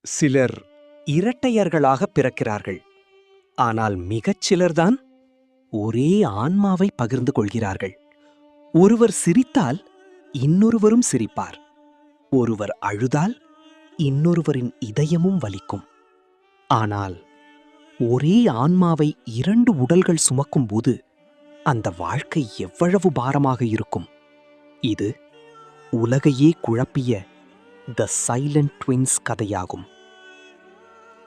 சிலர் இரட்டையர்களாக பிறக்கிறார்கள். ஆனால் மிகச் சிலர்தான் ஒரே ஆன்மாவை பகிர்ந்து கொள்கிறார்கள். ஒருவர் சிரித்தால் இன்னொருவரும் சிரிப்பார். ஒருவர் அழுதால் இன்னொருவரின் இதயமும் வலிக்கும். ஆனால் ஒரே ஆன்மாவை 2 உடல்கள் சுமக்கும்போது அந்த வாழ்க்கை எவ்வளவு பாரமாக இருக்கும். இது உலகையே குழப்பிய த சைலண்ட் ட்வின்ஸ் கதையாகும்.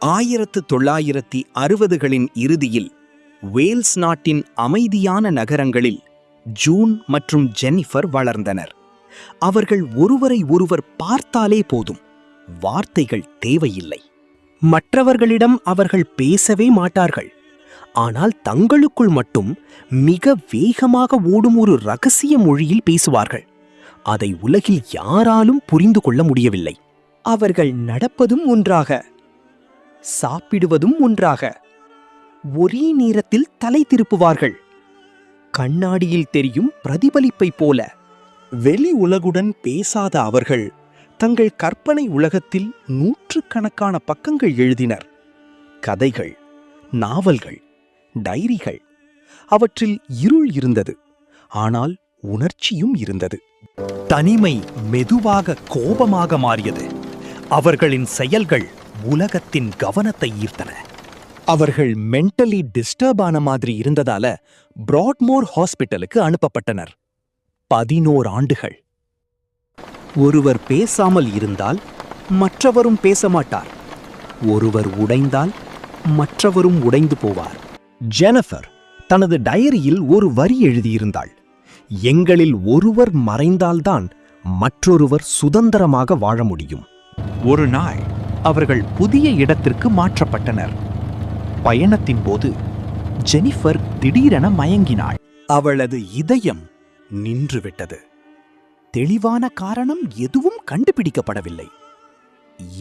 1960களின் இறுதியில் வேல்ஸ் நாட்டின் அமைதியான நகரங்களில் ஜூன் மற்றும் ஜென்னிஃபர் வளர்ந்தனர். அவர்கள் ஒருவரை ஒருவர் பார்த்தாலே போதும், வார்த்தைகள் தேவையில்லை. மற்றவர்களிடம் அவர்கள் பேசவே மாட்டார்கள். ஆனால் தங்களுக்குள் மட்டும் மிக வேகமாக ஓடும் ஒரு இரகசிய மொழியில் பேசுவார்கள். அதை உலகில் யாராலும் புரிந்து கொள்ள முடியவில்லை. அவர்கள் நடப்பதும் ஒன்றாக, சாப்பிடுவதும் ஒன்றாக, ஒரே நேரத்தில் தலை திருப்புவார்கள். கண்ணாடியில் தெரியும் பிரதிபலிப்பைப் போல. வெளி உலகுடன் பேசாத அவர்கள் தங்கள் கற்பனை உலகத்தில் 100கணக்கான பக்கங்கள் எழுதினர். கதைகள், நாவல்கள், டைரிகள். அவற்றில் இருள் இருந்தது, ஆனால் உணர்ச்சியும் இருந்தது. தனிமை மெதுவாக கோபமாக மாறியது. அவர்களின் செயல்கள் உலகத்தின் கவனத்தை ஈர்த்தன. அவர்கள் மென்டலி டிஸ்டர்ப் ஆன மாதிரி இருந்ததால பிராட்மோர் ஹாஸ்பிட்டலுக்கு அனுப்பப்பட்டனர். 11 ஆண்டுகள். ஒருவர் பேசாமல் இருந்தால் மற்றவரும் பேச மாட்டார். ஒருவர் உடைந்தால் மற்றவரும் உடைந்து போவார். ஜெனிஃபர் தனது டைரியில் ஒரு வரி எழுதியிருந்தாள். எங்களில் ஒருவர் மறைந்தால்தான் மற்றொருவர் சுதந்திரமாக வாழ முடியும். ஒரு நாள் அவர்கள் புதிய இடத்திற்கு மாற்றப்பட்டனர். பயணத்தின் போது ஜெனிஃபர் திடீரென மயங்கினாள். அவளது இதயம் நின்றுவிட்டது. தெளிவான காரணம் எதுவும் கண்டுபிடிக்கப்படவில்லை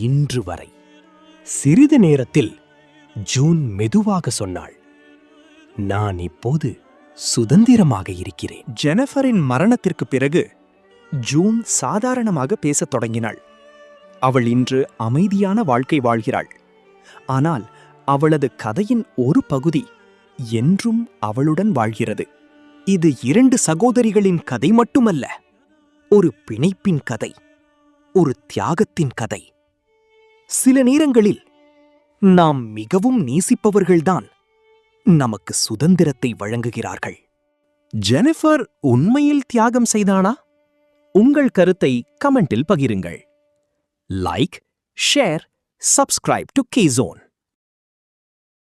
இன்று வரை. சிறிது நேரத்தில் ஜூன் மெதுவாக சொன்னாள், நான் இப்போது சுதந்திரமாக இருக்கிறேன். ஜெனிஃபரின் மரணத்திற்கு பிறகு ஜூன் சாதாரணமாக பேசத் தொடங்கினாள். அவள் இன்று அமைதியான வாழ்க்கை வாழ்கிறாள். ஆனால் அவளது கதையின் ஒரு பகுதி என்றும் அவளுடன் வாழ்கிறது. இது 2 சகோதரிகளின் கதை மட்டுமல்ல, ஒரு பிணைப்பின் கதை, ஒரு தியாகத்தின் கதை. சில நேரங்களில் நாம் மிகவும் நேசிப்பவர்கள்தான் நமக்கு சுதந்திரத்தை வழங்குகிறார்கள். ஜெனிஃபர் உண்மையில் தியாகம் செய்தானா? உங்கள் கருத்தை கமெண்டில் பகிருங்கள். Like, share, subscribe to K-Zone.